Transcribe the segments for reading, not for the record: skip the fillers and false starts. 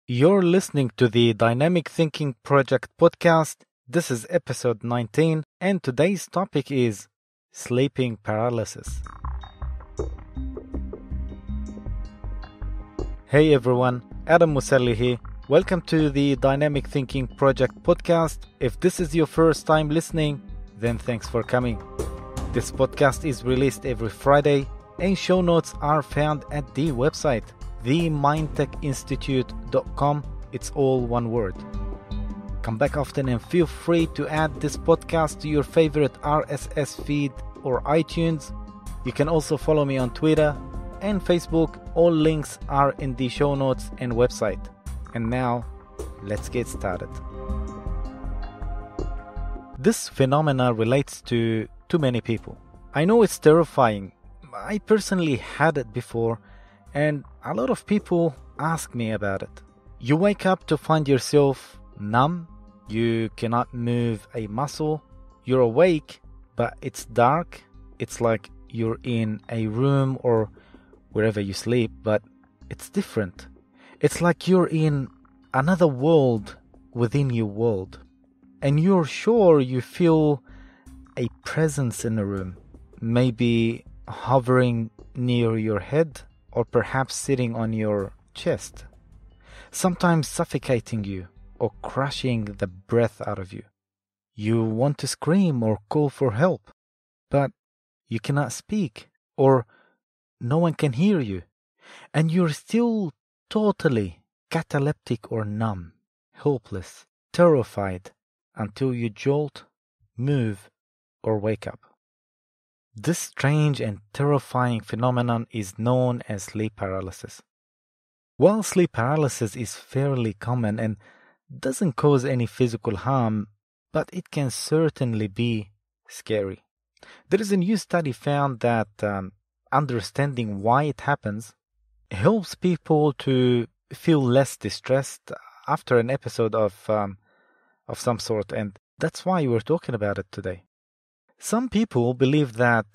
You're listening to the Dynamic Thinking Project podcast. This is episode 19, and today's topic is sleeping paralysis. Hey everyone, Adam Musalli here. Welcome to the Dynamic Thinking Project podcast. If this is your first time listening, then thanks for coming. This podcast is released every Friday, and show notes are found at the website, themindtechinstitute.com. It's all one word. Come back often and feel free to add this podcast to your favorite RSS feed or iTunes. You can also follow me on Twitter and Facebook. All links are in the show notes and website. And now, let's get started. This phenomena relates to too many people. I know it's terrifying. I personally had it before, and a lot of people ask me about it. You wake up to find yourself numb. You cannot move a muscle. You're awake, but it's dark. It's like you're in a room or wherever you sleep, but it's different. It's like you're in another world within your world. And you're sure you feel a presence in the room, maybe hovering near your head or perhaps sitting on your chest, sometimes suffocating you or crushing the breath out of you. You want to scream or call for help, but you cannot speak or no one can hear you, and you're still totally cataleptic or numb, helpless, terrified until you jolt, move, or wake up. This strange and terrifying phenomenon is known as sleep paralysis. While sleep paralysis is fairly common and doesn't cause any physical harm, but it can certainly be scary. There is a new study found that understanding why it happens helps people to feel less distressed after an episode of some sort, and that's why we're talking about it today. Some people believe that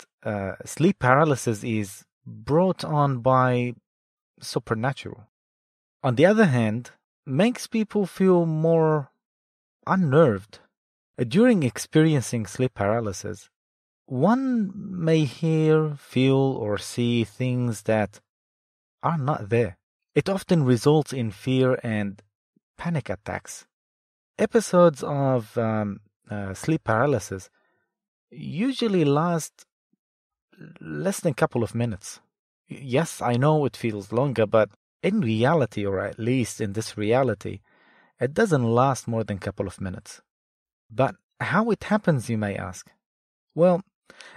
sleep paralysis is brought on by supernatural. On the other hand, makes people feel more unnerved. During experiencing sleep paralysis, one may hear, feel, or see things that are not there. It often results in fear and panic attacks. Episodes of sleep paralysis usually last less than a couple of minutes. Yes, I know it feels longer, but in reality, or at least in this reality, it doesn't last more than a couple of minutes. But how it happens, you may ask? Well,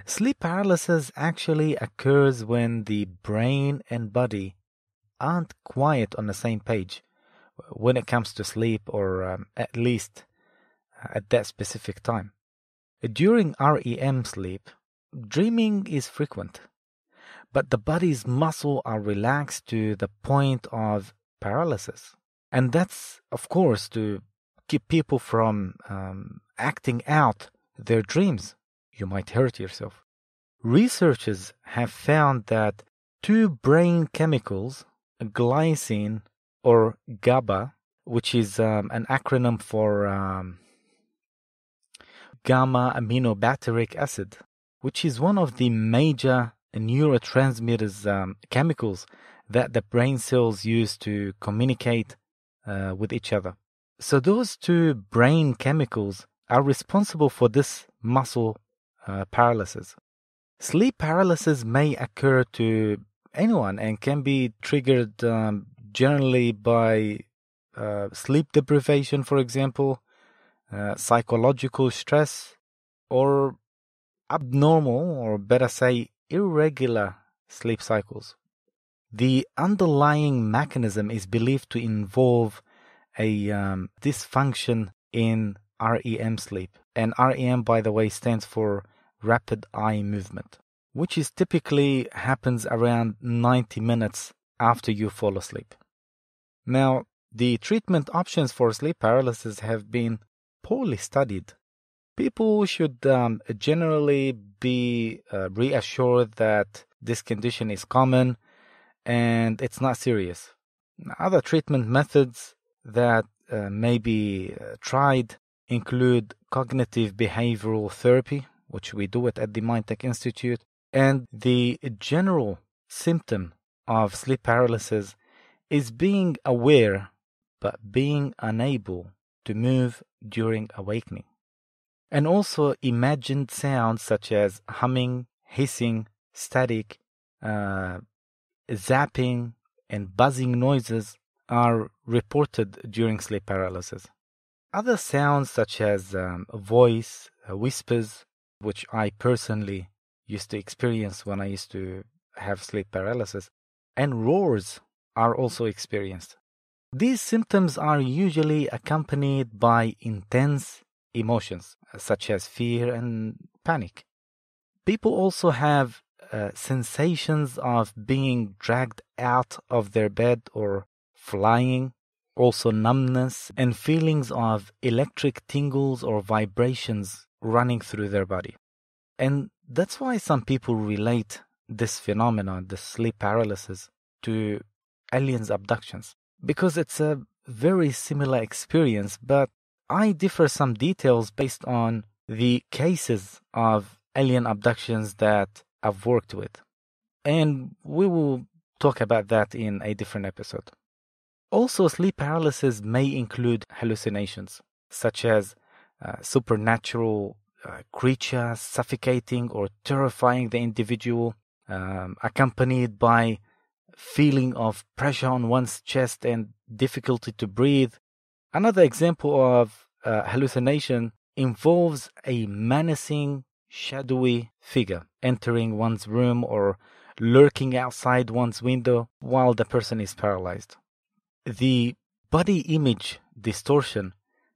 sleep paralysis actually occurs when the brain and body aren't quiet on the same page when it comes to sleep, or at least at that specific time. During REM sleep, dreaming is frequent, but the body's muscles are relaxed to the point of paralysis. And that's, of course, to keep people from acting out their dreams. You might hurt yourself. Researchers have found that two brain chemicals, glycine or GABA, which is an acronym for gamma aminobutyric acid, which is one of the major neurotransmitters chemicals that the brain cells use to communicate with each other. So those two brain chemicals are responsible for this muscle paralysis. Sleep paralysis may occur to anyone and can be triggered generally by sleep deprivation, for example, psychological stress, or abnormal, or better say irregular sleep cycles. The underlying mechanism is believed to involve a dysfunction in REM sleep. And REM, by the way, stands for rapid eye movement, which is typically happens around 90 minutes after you fall asleep. Now, the treatment options for sleep paralysis have been poorly studied. People should generally be reassured that this condition is common and it's not serious. Other treatment methods that may be tried include cognitive behavioral therapy, which we do it at the Mindtech Institute, and the general symptom of sleep paralysis is being aware but being unable to move during awakening. And also imagined sounds such as humming, hissing, static, zapping, and buzzing noises are reported during sleep paralysis. Other sounds such as voice, whispers, which I personally used to experience when I used to have sleep paralysis, and roars are also experienced. These symptoms are usually accompanied by intense emotions such as fear and panic. People also have sensations of being dragged out of their bed or flying, also numbness and feelings of electric tingles or vibrations running through their body. And that's why some people relate this phenomenon, the sleep paralysis, to aliens abductions, because it's a very similar experience, but I differ some details based on the cases of alien abductions that I've worked with. And we will talk about that in a different episode. Also, sleep paralysis may include hallucinations, such as supernatural creatures suffocating or terrifying the individual, accompanied by feeling of pressure on one's chest and difficulty to breathe. Another example of hallucination involves a menacing, shadowy figure entering one's room or lurking outside one's window while the person is paralyzed. The body image distortion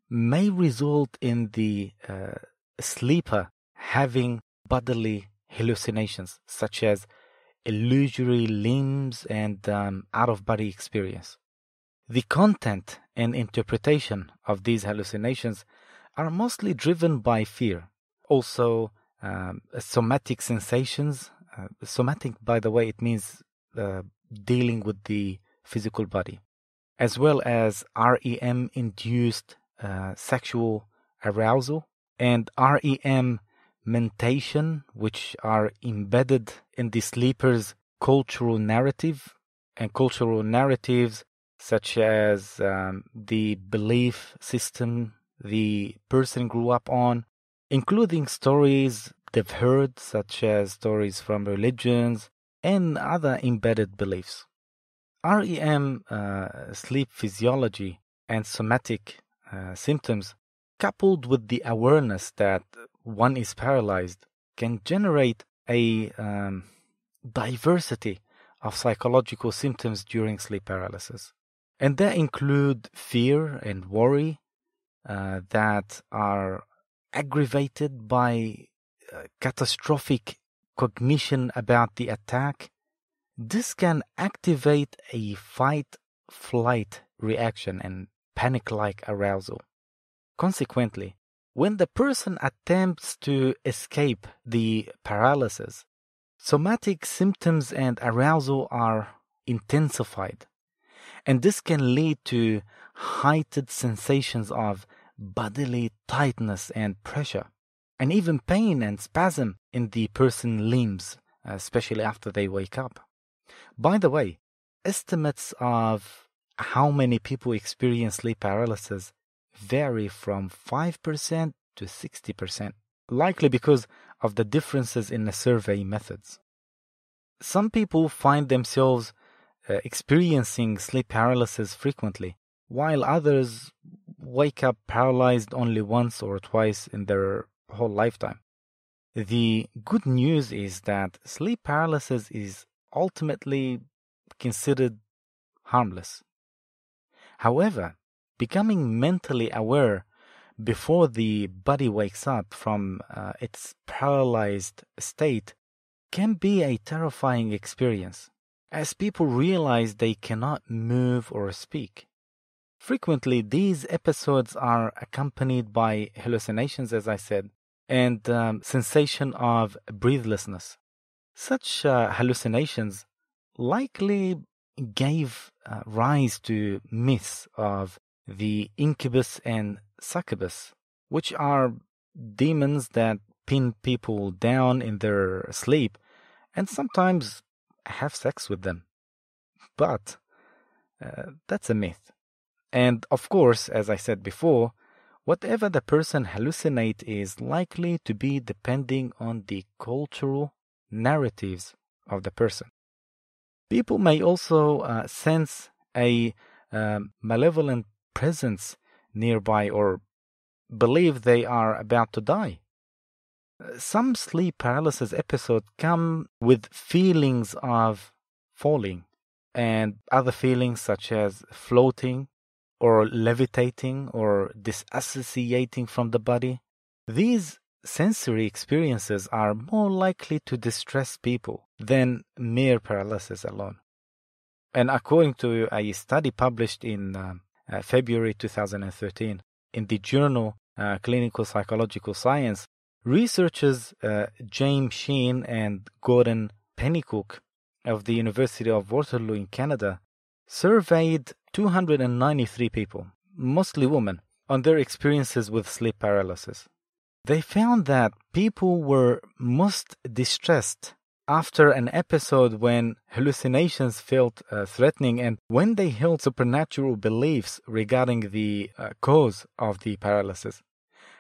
may result in the sleeper having bodily hallucinations, such as illusory limbs and out-of-body experience. The content and interpretation of these hallucinations are mostly driven by fear. Also, somatic sensations. Somatic, by the way, it means dealing with the physical body, as well as REM-induced sexual arousal and REM mentation, which are embedded in the sleeper's cultural narrative, and cultural narratives such as the belief system the person grew up on, including stories they've heard, such as stories from religions and other embedded beliefs. REM sleep physiology and somatic symptoms, coupled with the awareness that one is paralyzed, can generate a diversity of psychological symptoms during sleep paralysis. And that include fear and worry that are aggravated by catastrophic cognition about the attack. This can activate a fight-flight reaction and panic-like arousal. Consequently, when the person attempts to escape the paralysis, somatic symptoms and arousal are intensified, and this can lead to heightened sensations of bodily tightness and pressure, and even pain and spasm in the person's limbs, especially after they wake up. By the way, estimates of how many people experience sleep paralysis vary from 5% to 60%, likely because of the differences in the survey methods. Some people find themselves experiencing sleep paralysis frequently, while others wake up paralyzed only once or twice in their whole lifetime. The good news is that sleep paralysis is ultimately considered harmless. However, becoming mentally aware before the body wakes up from its paralyzed state can be a terrifying experience, as people realize they cannot move or speak. Frequently, these episodes are accompanied by hallucinations, as I said, and sensation of breathlessness. Such hallucinations likely gave rise to myths of the incubus and succubus, which are demons that pin people down in their sleep and sometimes have sex with them. But that's a myth. And of course, as I said before, whatever the person hallucinates is likely to be depending on the cultural narratives of the person. People may also sense a malevolent presence nearby or believe they are about to die. Some sleep paralysis episodes come with feelings of falling and other feelings such as floating or levitating or disassociating from the body. These sensory experiences are more likely to distress people than mere paralysis alone. And according to a study published in February 2013 in the journal Clinical Psychological Science, researchers James Sheen and Gordon Pennycook of the University of Waterloo in Canada surveyed 293 people, mostly women, on their experiences with sleep paralysis. They found that people were most distressed after an episode when hallucinations felt threatening and when they held supernatural beliefs regarding the cause of the paralysis.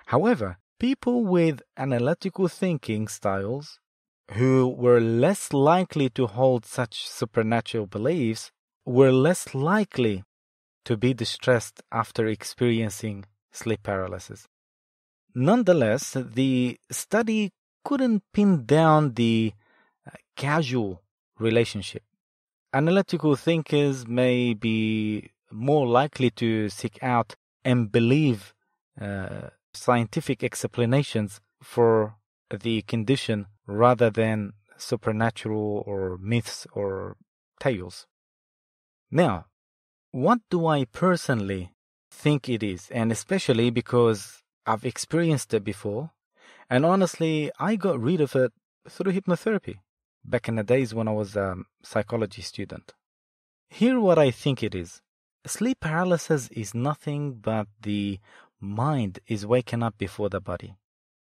However, people with analytical thinking styles who were less likely to hold such supernatural beliefs were less likely to be distressed after experiencing sleep paralysis. Nonetheless, the study couldn't pin down the causal relationship. Analytical thinkers may be more likely to seek out and believe scientific explanations for the condition rather than supernatural or myths or tales. Now, what do I personally think it is? And especially because I've experienced it before, and honestly, I got rid of it through hypnotherapy back in the days when I was a psychology student. Here what I think it is. Sleep paralysis is nothing but the mind is waking up before the body.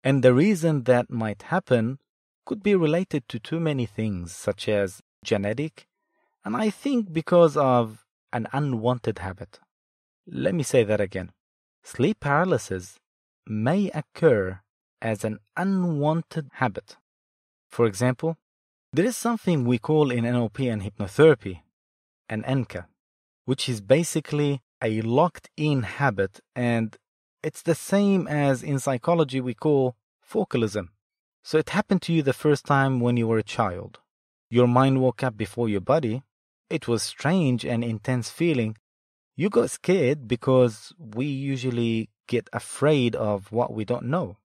And the reason that might happen could be related to too many things, such as genetic, and I think because of an unwanted habit. Let me say that again. Sleep paralysis may occur as an unwanted habit. For example, there is something we call in NLP and hypnotherapy an anchor, which is basically a locked-in habit, and it's the same as in psychology we call focalism. So it happened to you the first time when you were a child. Your mind woke up before your body. It was strange and intense feeling. You got scared because we usually get afraid of what we don't know.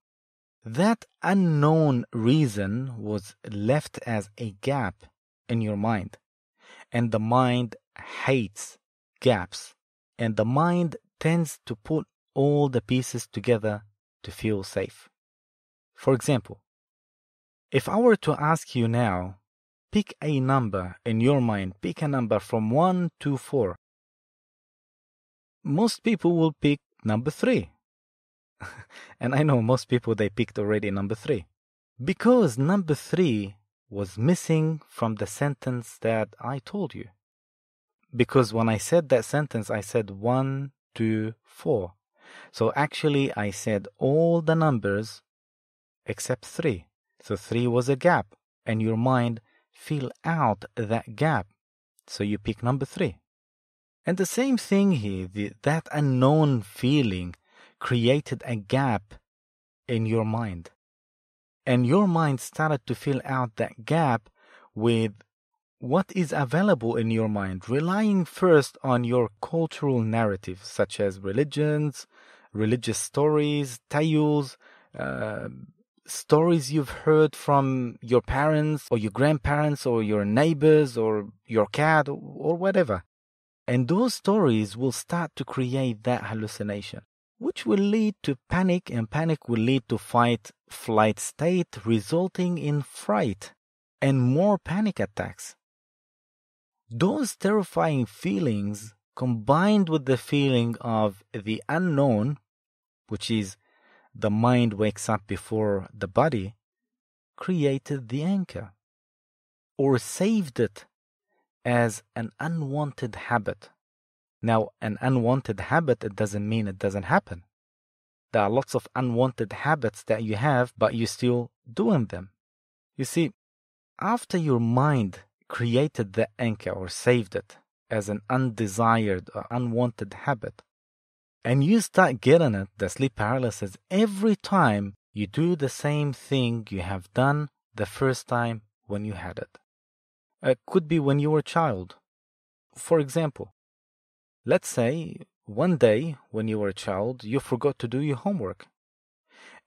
That unknown reason was left as a gap in your mind. And the mind hates gaps. And the mind tends to put all the pieces together to feel safe. For example, if I were to ask you now, pick a number in your mind, pick a number from 1 to 4. Most people will pick number 3. And I know most people, they picked already number 3. Because number 3 was missing from the sentence that I told you. Because when I said that sentence, I said 1, 2, 4. So actually I said all the numbers except 3. So 3 was a gap, and your mind fill out that gap. So you pick number 3. And the same thing here, that unknown feeling created a gap in your mind. And your mind started to fill out that gap with what is available in your mind, relying first on your cultural narratives, such as religions, religious stories, tales, stories you've heard from your parents or your grandparents or your neighbors or your cat or whatever. And those stories will start to create that hallucination, which will lead to panic, and panic will lead to fight-flight state, resulting in fright and more panic attacks. Those terrifying feelings combined with the feeling of the unknown, which is the mind wakes up before the body, created the anchor, or saved it as an unwanted habit. Now, an unwanted habit, it doesn't mean it doesn't happen. There are lots of unwanted habits that you have, but you're still doing them. You see, after your mind created the anchor or saved it as an undesired or unwanted habit, and you start getting it, the sleep paralysis, every time you do the same thing you have done the first time when you had it. It could be when you were a child. For example, let's say one day when you were a child, you forgot to do your homework.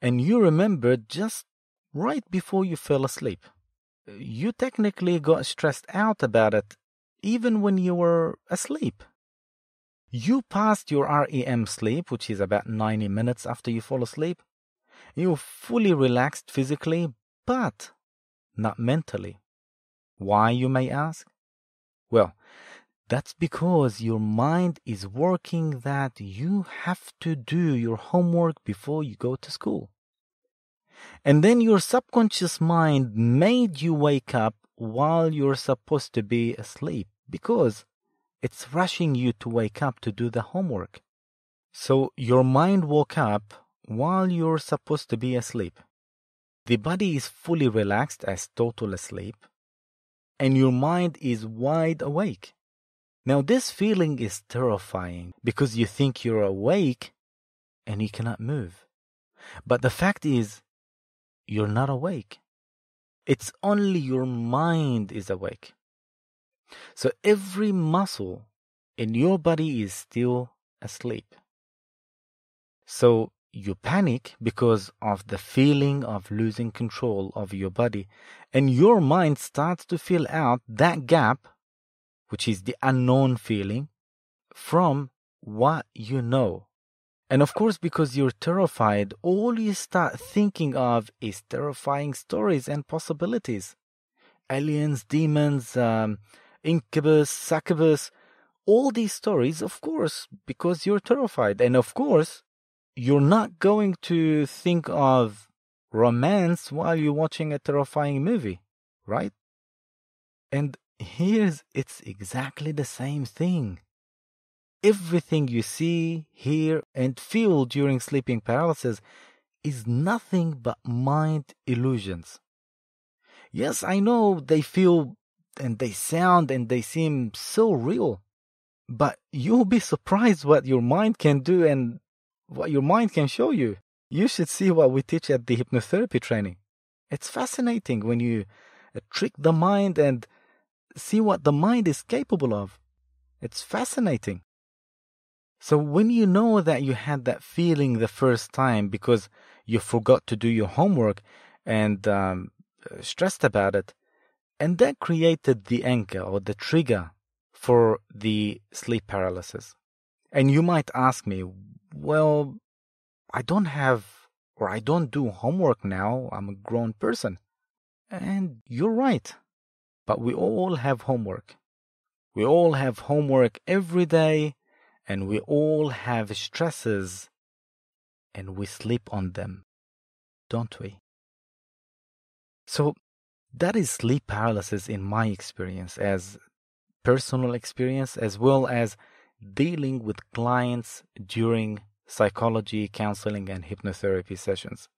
And you remembered just right before you fell asleep. You technically got stressed out about it even when you were asleep. You passed your REM sleep, which is about 90 minutes after you fall asleep. You're fully relaxed physically, but not mentally. Why, you may ask? Well, that's because your mind is working that you have to do your homework before you go to school. And then your subconscious mind made you wake up while you're supposed to be asleep because it's rushing you to wake up to do the homework. So your mind woke up while you're supposed to be asleep. The body is fully relaxed as total asleep, and your mind is wide awake. Now this feeling is terrifying because you think you're awake and you cannot move. But the fact is, you're not awake. It's only your mind is awake. So every muscle in your body is still asleep. So you panic because of the feeling of losing control of your body, and your mind starts to fill out that gap, which is the unknown feeling, from what you know. And of course, because you're terrified, all you start thinking of is terrifying stories and possibilities. Aliens, demons, incubus, succubus, all these stories, of course, because you're terrified. And of course, you're not going to think of romance while you're watching a terrifying movie, right? And it's exactly the same thing. Everything you see, hear, and feel during sleeping paralysis is nothing but mind illusions. Yes, I know they feel and they sound and they seem so real, but you'll be surprised what your mind can do and what your mind can show you. You should see what we teach at the hypnotherapy training. It's fascinating when you trick the mind and see what the mind is capable of. It's fascinating. So when you know that you had that feeling the first time because you forgot to do your homework and stressed about it, and that created the anchor or the trigger for the sleep paralysis. And you might ask me, well, I don't do homework now. I'm a grown person. And you're right. But we all have homework. We all have homework every day, and we all have stresses, and we sleep on them, don't we? So that is sleep paralysis in my experience, as personal experience, as well as dealing with clients during psychology, counseling, and hypnotherapy sessions.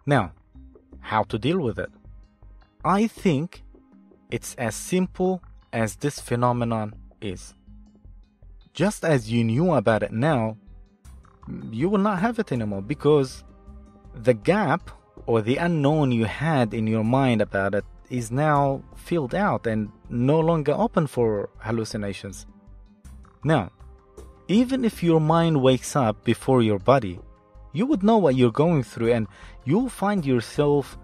Now, how to deal with it? I think it's as simple as this phenomenon is. Just as you knew about it now, you will not have it anymore because the gap or the unknown you had in your mind about it is now filled out and no longer open for hallucinations. Now, even if your mind wakes up before your body, you would know what you're going through and you'll find yourself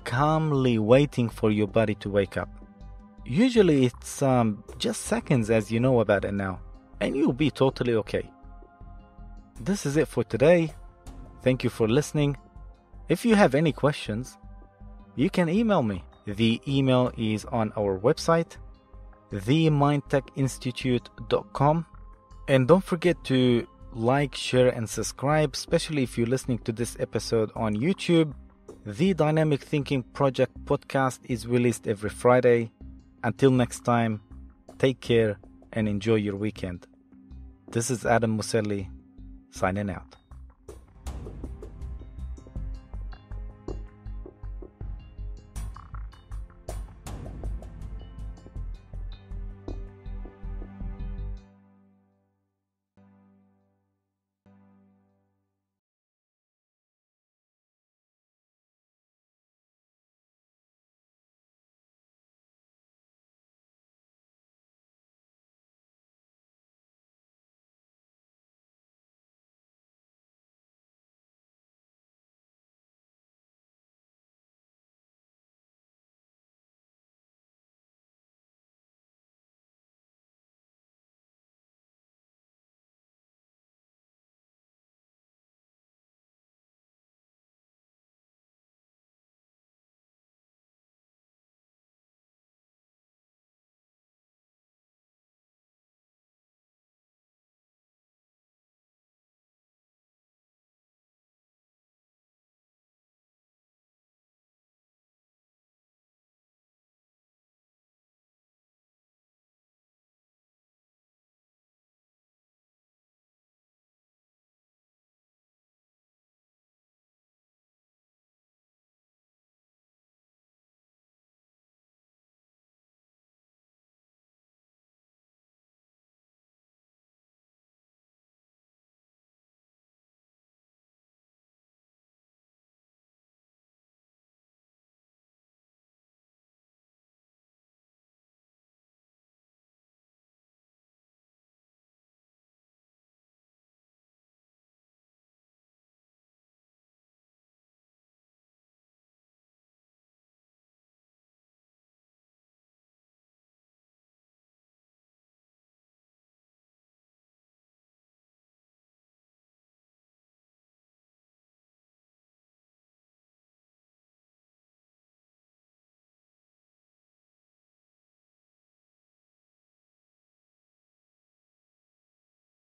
calmly waiting for your body to wake up. Usually it's just seconds as you know about it now, and you'll be totally okay. This is it for today. Thank you for listening. If you have any questions, you can email me. The email is on our website, themindtechinstitute.com. And don't forget to like, share, and subscribe, especially if you're listening to this episode on YouTube. The Dynamic Thinking Project podcast is released every Friday. Until next time, take care and enjoy your weekend. This is Adam Muselli, signing out.